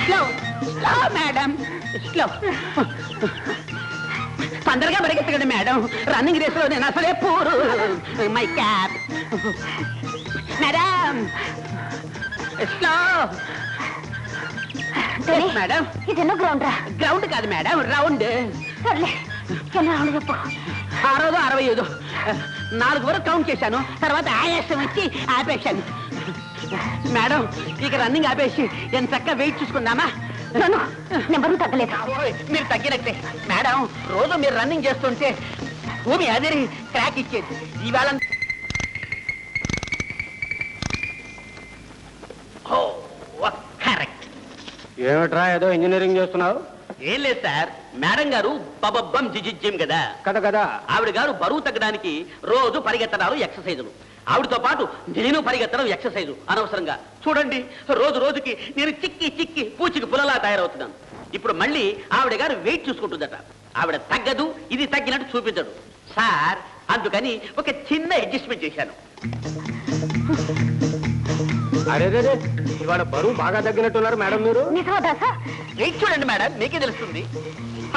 Slow slow madam slow. తొందరగా పరిగెత్తకండి madam, running race లో నేను అసలే poor. My cap madam slow. Madam ఇదెన్నో గ్రౌండ్ రా? గ్రౌండ్ కాదు మేడం, రౌండ్. సర్లే ఎన్నో రౌండ్ చెప్పు. 65 4 వరకు కౌంట్ చేశాను, తర్వాత ఆయాసం వచ్చి ఆపేశాను. మేడం ఇక రన్నింగ్ ఆపేసి ఎంత చక్కగా వెయిట్ చూసుకుందామా? నెంబరు తగ్గలేదు. మీరు తగ్గినట్టే మేడం, రోజు మీరు రన్నింగ్ చేస్తుంటే భూమి అదిరి క్రాక్ ఇచ్చేది. ఈవేళ కరెక్ట్. ఏమిట్రా ఏదో ఇంజనీరింగ్ చేస్తున్నావు? ఏం లేదు సార్, మేడం గారు బబబ్బం జిజిజ్జిం కదా కదా. ఆవిడ గారు బరువు తగ్గడానికి రోజు పరిగెత్తడాలు, ఎక్సర్సైజులు. ఆవిడతో పాటు నేను పరిగెత్తడం, ఎక్సర్సైజు అనవసరంగా. చూడండి రోజు రోజుకి నేను చిక్కి చిక్కి పూచికి పుల్లలా తయారవుతున్నాను. ఇప్పుడు మళ్ళీ ఆవిడ గారు వెయిట్ చూసుకుంటుందట. ఆవిడ తగ్గదు, ఇది తగ్గినట్టు చూపించడు సార్. అందుకని ఒక చిన్న అడ్జస్ట్మెంట్ చేశాను. అరే ఇవాళ బరువు బాగా తగ్గినట్టున్నారు మేడం మీరు. నిజమదా సార్? వెయిట్ చూడండి మేడం, మీకే తెలుస్తుంది.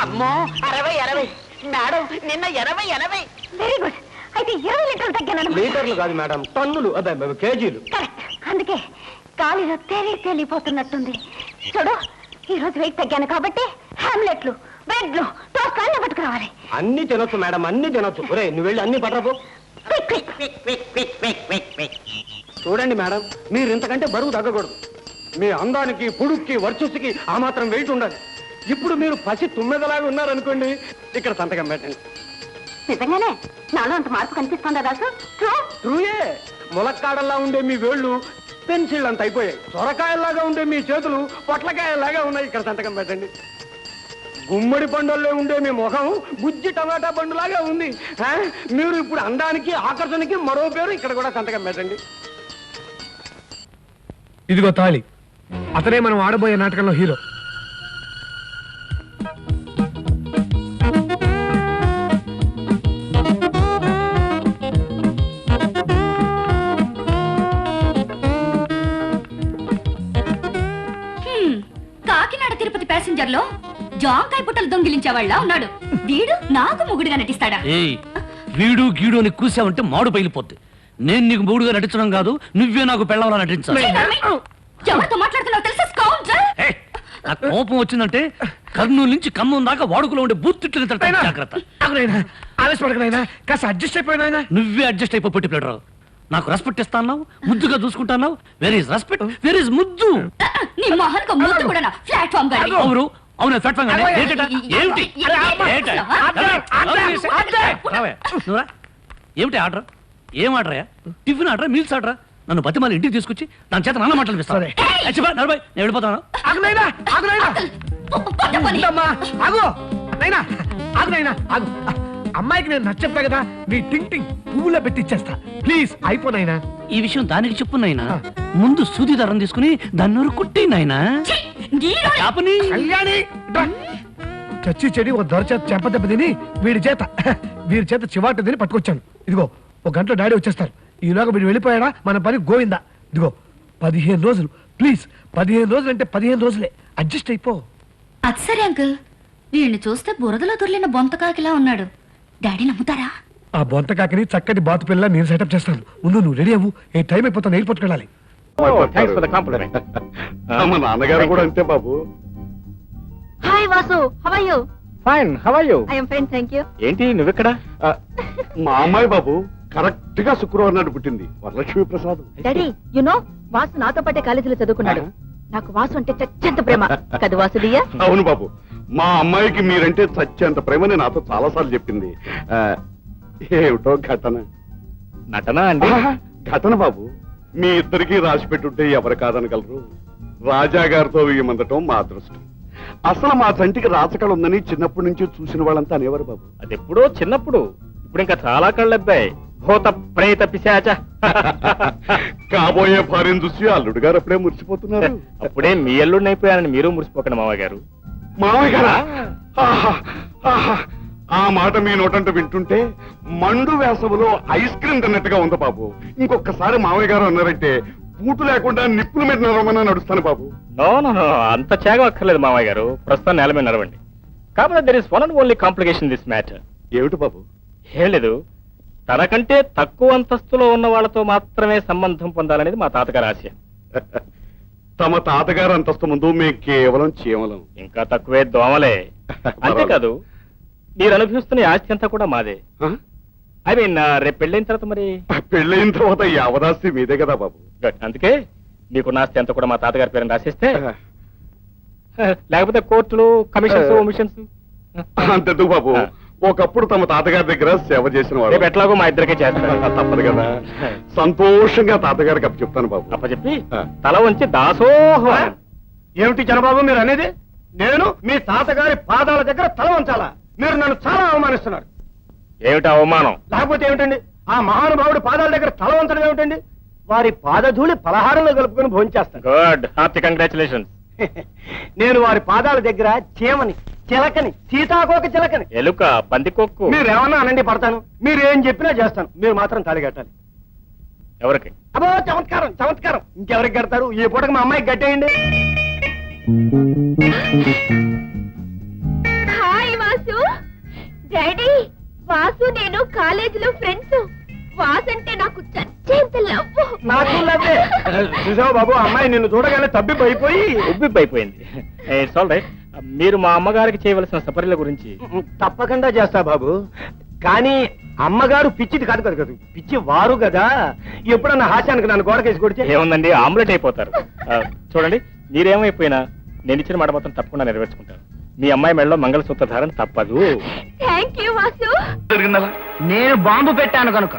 అమ్మో 60 మేడం, నిన్న 80. Very good. అయితే 20 లీటర్లు తగ్గాను. లీటర్లు కాదు మేడం, టన్నులు, అదే కేజీలు. కరెక్ట్. అందుకే గాలిలో తేలిపోతున్నట్టుంది. చూడు, ఈ రోజు వెయిట్ తగ్గాను కాబట్టి హామ్లెట్లు, బ్రెడ్లు, టోస్ట్ అన్ని పట్టుకురావాలి. అన్ని తినొచ్చు మేడం, అన్ని తినొచ్చు. ఒరే నువ్వు వెళ్ళి అన్ని పట్టరాపు. చూడండి మేడం, మీరు ఇంతకంటే బరువు తగ్గకూడదు. మీ అందానికి, పొడుక్కి, వర్చస్సుకి ఆ మాత్రం వెయిట్ ఉండాలి. ఇప్పుడు మీరు పసి 9లాగా ఉన్నారనుకోండి, ఇక్కడ సంతకం పెట్టండి. నిజంగానే నాలో అంత మార్పు కనిపిస్తుందా దాసు? ట్రూయే. ములక్కాడల్లా ఉండే మీ వేళ్ళు పెన్సిల్ అంత అయిపోయాయి. సొరకాయల్లాగా ఉండే మీ చేతులు పొట్లకాయల్లాగా ఉన్నాయి. ఇక్కడ సంతకం పెట్టండి. గుమ్మడి పండుల్లో ఉండే మీ ముఖం గుజ్జి టమాటా పండులాగా ఉంది. మీరు ఇప్పుడు అందానికి, ఆకర్షణకి మరో పేరు. ఇక్కడ కూడా సంతకం పెట్టండి. ఇదిగో తాళి. అతనే మనం ఆడబోయే నాటకంలో హీరో. కాకినాడ తిరుపతి ప్యాసింజర్ లో జాంకాయ పుట్టలు దొంగిలించేవాళ్ళ ఉన్నాడు. వీడు నాకు మొగుడుగా నటిస్తాడా? వీడు గీడు అని కూసావంటే మాడు పైలిపోద్ది. నేను నీకు మూడుగా నటించడం కాదు, నువ్వే నాకు పెళ్ళాలా నటించాలి. ఎవరితో మాట్లాడుతున్నావు తెలుసా? స్కౌండ్రల్. నాకు కోపం వచ్చిందంటే కర్నూలు నుంచి ఖమ్మం దాకా వాడుకలో ఉండే బూత్తిట్లు జాగ్రత్త. ఆవేశపడకనైనా, కాస్త అడ్జస్ట్ అయిపోయినా. నువ్వే అడ్జస్ట్ అయిపో పెట్టి పెట్టరు. నాకు రెస్పెక్ట్ ఇస్తాన్నావు, ముద్దుగా చూసుకుంటున్నావు. Where is respect, where is ముద్దు? నీ మొహన్కు ముద్దు కూడా ప్లాట్ఫామ్ గాడి. అవును అవును, ప్లాట్ఫామ్ గాడి. ఏమిటి ఏమిటి ఆర్డర్? ఏం order? Tiffin order, meals order? నన్ను బతిమాలి ఇంటికి తీసుకొచ్చి దాని చేత నాన్న మాటలు నేను వెళ్ళిపోతాను. అమ్మాయికి నేను నచ్చప్పా కదా, నీ టింగ్ టింగ్ పువ్వులో పెట్టి ఇచ్చేస్తా. ప్లీజ్ అయిపోయినా. ఈ విషయం దానికి చెప్పు నాయనా. ముందు సూది దారం తీసుకుని దాన్ని నోరు కుట్టి నాయనా. కళ్యాణి చచ్చి చెడి ఓ దొర చేత చెంపదెబ్బ తిని వీడి చేత చివాటు తిని పట్టుకొచ్చాను. ఇదిగో ఒక గంటలో డాడీ వచ్చేస్తారు. ఈలోగా వీడు వెళ్ళిపోయాడా మన పని గోవిందా. ఇదిగో 15 రోజులు ప్లీజ్. 15 రోజులు అంటే 15 రోజులే. అడ్జస్ట్ అయిపో. అది సరే అంకుల్, వీడిని చూస్తే బురదలో దొర్లిన బొంతకాకిలా ఉన్నాడు. డాడీ నమ్ముతారా? ఆ బొంతకాకిని చక్కటి బాతు పిల్ల నేను సెటప్ చేస్తాను. ముందు నువ్వు రెడీ అవ్వు. ఏ టైం అయిపోతాను, ఎయిర్పోర్ట్కి వెళ్ళాలి. మా నాన్నగారు కూడా అంతే బాబు. Hi Vasu, how are you? Fine, how are you? I am fine, thank you. ఏంటి నువ్వెక్కడ? మా అమ్మాయి బాబు కరెక్ట్ గా శుక్రవారం నాడు పుట్టింది. Varalakshmi Prasad. Daddy, you know Vasu నాతో పాటే కాలేజీలో చదువుకున్నాడు. నాకు వాసు అంటే చచ్చెంత ప్రేమ కదా వాసుడియా? అవును బాబు, మా అమ్మాయికి మీరంటే చచ్చేంత ప్రేమని నాతో చాలా సార్లు చెప్పింది. ఏమిటో ఘటన. నటన అండి? ఘటన బాబు. మీ ఇద్దరికి రాసి పెట్టుంటే ఎవరు కాదనగలరు. రాజా గారితో వేయమందటం మా అదృష్టం. అసలు మా చంటికి రాచకళ ఉందని చిన్నప్పటి నుంచి చూసిన వాళ్ళంతా అనేవారు బాబు. అది ఎప్పుడో చిన్నప్పుడు, ఇప్పుడు ఇంకా చాలా కళ్ళబ్బాయి. భూత ప్రేత పిశాచ. కాబోయే భార్యను చూసి అల్లుడు గారు అప్పుడే మురిసిపోతున్నారు. అప్పుడే మీ అల్లుడిని అయిపోయానని మీరు మురిసిపోకండి మావయ్య గారు. మావయ్య గారా? ఆ మాట మీ నోటంట వింటుంటే మండు వేసవిలో ఐస్ క్రీమ్ తిన్నట్టుగా ఉంది బాబు. ఇంకొకసారి మావయ్య గారు అన్నారంటే బూటు లేకుండా నిప్పుల మీద నడవమని నడుస్తాను బాబు. నో నో నో, అంత త్యాగం అక్కర్లేదు మామయ్య గారు. ప్రస్తుతం నేల మీద నడవండి. కాకపోతే there is one and only complication this matter. ఏమిటి బాబు? ఏం లేదు, తనకంటే తక్కువ అంతస్తులో ఉన్న వాళ్ళతో మాత్రమే సంబంధం పొందాలనేది మా తాతగారి ఆశ. తమ తాతగారు అంతస్తు ముందు మేము కేవలం చీమలం. ఇంకా తక్కువే దోమలే. అంతేకాదు, మీరు అనుభవిస్తున్న ఈ ఆస్తి అంతా కూడా మాదే. ఐ మీన్ రేపు పెళ్ళైన తర్వాత మరి పెళ్ళైన తర్వాత యావదాస్తి మీదే కదా బాబు. Good. అందుకే మీకున్న ఆస్తి అంతా కూడా మా తాతగారి పేరుని రాసేస్తే, లేకపోతే కోర్టులు, కమిషన్స్, మిషన్స్ అంతెందుకు బాబు, ఒకప్పుడు తమ తాతగారి దగ్గర సేవ చేసిన రేపు వాడు. ఎట్లాగో మా ఇద్దరికే చేస్తారు. తప్పదు కదా. సంతోషంగా తాతగారికి అప్పు చెప్తాను బాబు. అప్పచెప్పి తల వంచి దాసోహం. ఏమిటి చంద్రబాబు మీరు అనేది? నేను మీ తాతగారి పాదాల దగ్గర తల వంచాలా? మీరు నన్ను చాలా అవమానిస్తున్నారు. ఏమిటా అవమానం? లేకపోతే ఏమిటండి, ఆ మహానుభావుడి పాదాల దగ్గర తల వంచడం ఏమిటండి? వారి పాదధూళి పలహారంలో కలుపుకొని భోంచేస్తాను. Good, hearty congratulations. నేను వారి పాదాల దగ్గర చీమని, చిలకని, సీతాకోక చిలకని, ఎలుక, పందికొక్కు. మీరేమన్నా అనండి పడతాను. మీరు ఏం చెప్పినా చేస్తాను. మీరు మాత్రం తాళి కట్టాలి. ఎవరికి? అబ్బో చమత్కారం చమత్కారం. ఇంకెవరికి కడతారు? ఈ పూటకి మా అమ్మాయికి కట్టేయండి. హాయ్ వాసు. డాడీ, వాసు నేను కాలేజీలో ఫ్రెండ్స్. వాసు అంటే నాకు చచ్చేంత లవ్వు. నాకు లవ్వే. చూసావా బాబు, అమ్మాయి నిన్ను చూడగానే తబ్బిపోయిపోయి ఉబ్బిపోయింది. It's all right. మీరు మా అమ్మగారికి చేయవలసిన సపర్యల గురించి తప్పకుండా చేస్తా బాబు. కానీ అమ్మగారు పిచ్చిది కాదు కదా, కదా పిచ్చి వారు కదా. ఎప్పుడన్నా హాస్యానికి నన్ను గోడకేసి కొడితే ఏముందండి, ఆమ్లెట్ అయిపోతారు. చూడండి, మీరేమైపోయినా నేను ఇచ్చిన మాట మాత్రం తప్పకుండా నెరవేర్చుకుంటాను. మీ అమ్మాయి మెడలో మంగళసూత్ర ధారణ తప్పదు. Thank you Vasu. జరిగిందా? నేను బాంబు పెట్టాను కనుక.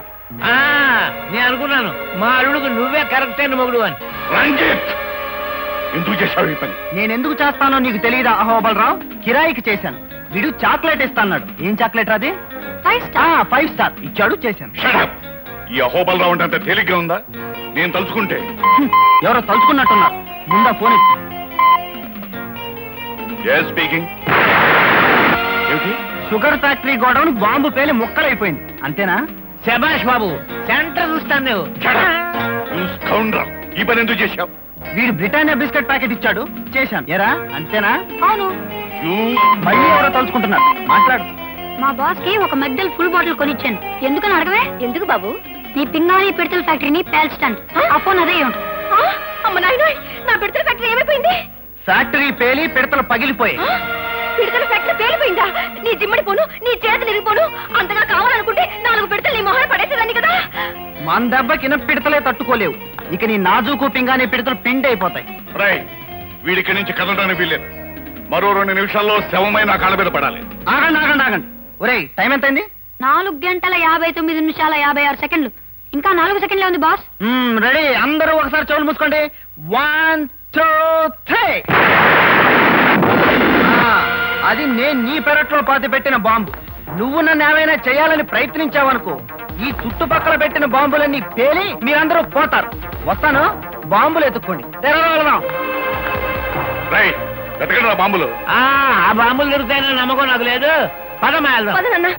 నేను అనుకున్నాను మా అల్లుడికి నువ్వే కరెక్ట్ అయిన మొగుడు అని. రంజిత్, ఎందుకు చేశావు ఈ పని? నేను ఎందుకు చేస్తానో నీకు తెలియదా అహోబలరావు? కిరాయికి చేశాను. వీడు చాక్లెట్ ఇస్తాన్నాడు. ఏం చాక్లెట్ అది? 5 స్టార్ ఇచ్చాడు, చేశాను. Shut up! ఈ అహోబలరావు అంటే అంత తేలిగ్గా ఉందా? నేను తలుచుకుంటే ఎవరో తలుచుకున్నట్టున్నారు. ముందా ఫోన్ ఇచ్చి. స్పీకింగ్. ఏమిటి? షుగర్ ఫ్యాక్టరీ గోడౌన్ బాంబు పేలి ముక్కలైపోయింది, అంతేనా? శభాష్ బాబు, సెంటర్ చూస్తాను నువ్వు. ఈ పని ఎందుకు చేశావు? వీడు బ్రిటానియా బిస్కెట్ ప్యాకెట్ ఇచ్చాడు, చేశాను. ఎరా అంతేనా? అవును. మళ్ళీ ఎవరో తలుచుకుంటున్నారు. మాట్లాడు. మా బాస్ కి ఒక మెగ్డల్ ఫుల్ బాటిల్ కొనిచ్చాను. ఎందుకని అడగవే? ఎందుకు బాబు? నీ పింగాణి పిడతల ఫ్యాక్టరీని పేల్చడానికి. ఆ ఫోన్ అదే ఉంటుంది. అమ్మ నాయన, నా పిడతల ఫ్యాక్టరీ ఏమైపోయింది? ఫ్యాక్టరీ పేలి పిడతలు పగిలిపోయి. పిడతల ఫ్యాక్టరీ పేలిపోయిందా? నీ జిమ్మడి పోను, నీ చేతులు ఇరిగిపోను. అంతగా కావాలనుకుంటే 4 పిడతలు నీ మొహన పడేసేదాన్ని కదా. మన దెబ్బకిన పిడతలే తట్టుకోలేవు. ఇక నీ నాజూకు పింగాణి పిడతలు పిండి అయిపోతాయి. వీడికి నుంచి కదలడానికి వీల్లేదు. మరో 2 నిమిషాల్లో శవమైన నా కాళ్ళ మీద పడాలి. ఆగండి ఆగండి ఆగండి. ఒరేయ్, టైం ఎంతైంది? 4 గంటల 59 నిమిషాల 56 సెకండ్లు. ఇంకా 4 సెకండ్లే ఉంది బాస్. రెడీ, అందరూ ఒకసారి చెవులు మూసుకోండి. 1 2 3. అది నేను నీ పెరట్లో పాతి పెట్టిన బాంబు. నువ్వు నన్ను ఏమైనా చేయాలని ప్రయత్నించావనుకో, ఈ చుట్టుపక్కల పెట్టిన బాంబులన్నీ పేలి మీరందరూ పోతారు. వస్తాను, బాంబులు ఎత్తుక్కోండి. తెరవగలదాం. వెతకండి రా బాంబులు. ఆ బాంబులు దొరుకుతాయని నమ్మకం నాకు లేదు. పదమా వెళ్దాం. పదనన్నా.